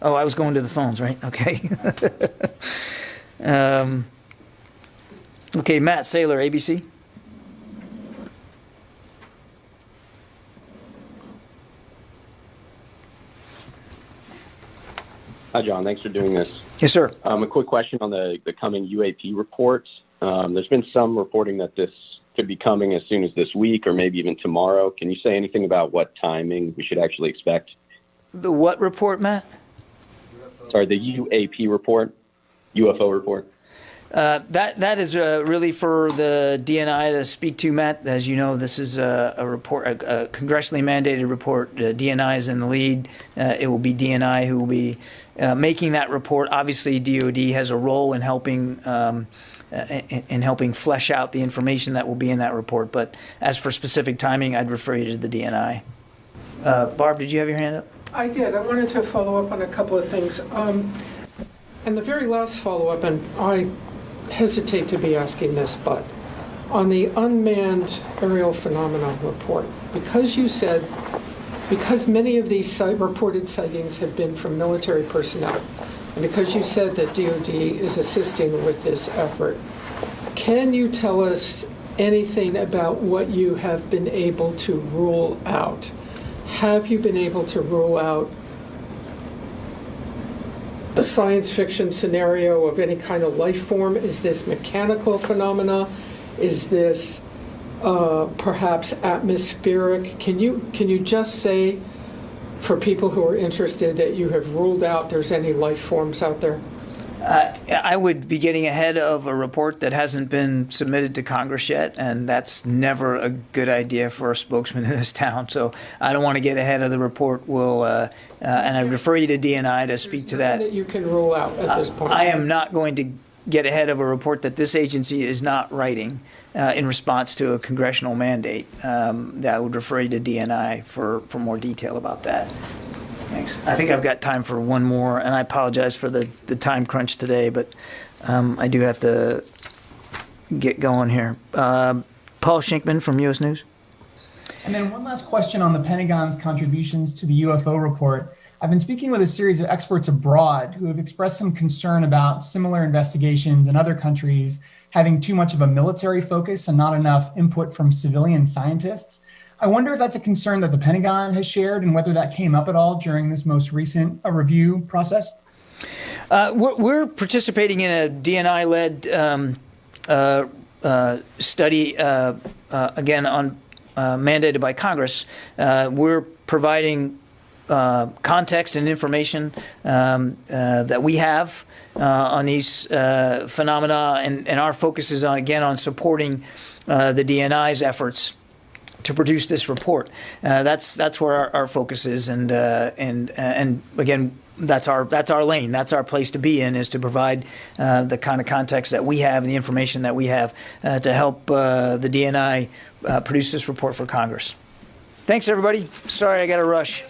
Oh, I was going to the phones, right? Okay. Okay, Matt Saylor, ABC. Hi, John. Thanks for doing this. Yes, sir. A quick question on the coming UAP reports. There's been some reporting that this could be coming as soon as this week or maybe even tomorrow. Can you say anything about what timing we should actually expect? The what report, Matt? Sorry, the UAP report, UFO report. That is really for the DNI to speak to, Matt. As you know, this is a report, a congressionally mandated report. DNI is in the lead. It will be DNI who will be making that report. Obviously, DoD has a role in helping flesh out the information that will be in that report. But as for specific timing, I'd refer you to the DNI. Barb, did you have your hand up? I did. I wanted to follow up on a couple of things. And the very last follow-up, and I hesitate to be asking this, but on the unmanned aerial phenomena report, because you said, because many of these reported sightings have been from military personnel, and because you said that DoD is assisting with this effort, can you tell us anything about what you have been able to rule out? Have you been able to rule out a science fiction scenario of any kind of life form? Is this mechanical phenomena? Is this perhaps atmospheric? Can you just say, for people who are interested, that you have ruled out there's any life forms out there? I would be getting ahead of a report that hasn't been submitted to Congress yet, and that's never a good idea for a spokesman in this town. So I don't want to get ahead of the report. And I refer you to DNI to speak to that. That you can rule out at this point. I am not going to get ahead of a report that this agency is not writing in response to a congressional mandate. I would refer you to DNI for more detail about that. Thanks. I think I've got time for one more, and I apologize for the time crunch today, but I do have to get going here. Paul Shinkman from U.S. News. And then one last question on the Pentagon's contributions to the UFO report. I've been speaking with a series of experts abroad who have expressed some concern about similar investigations in other countries having too much of a military focus and not enough input from civilian scientists. I wonder if that's a concern that the Pentagon has shared and whether that came up at all during this most recent review process. We're participating in a DNI-led study, again, mandated by Congress. We're providing context and information that we have on these phenomena, and our focus is on supporting the DNI's efforts to produce this report. That's where our focus is, and again, that's our lane. That's our place to be in, is to provide the kind of context that we have and the information that we have to help the DNI produce this report for Congress. Thanks, everybody. Sorry, I got to rush.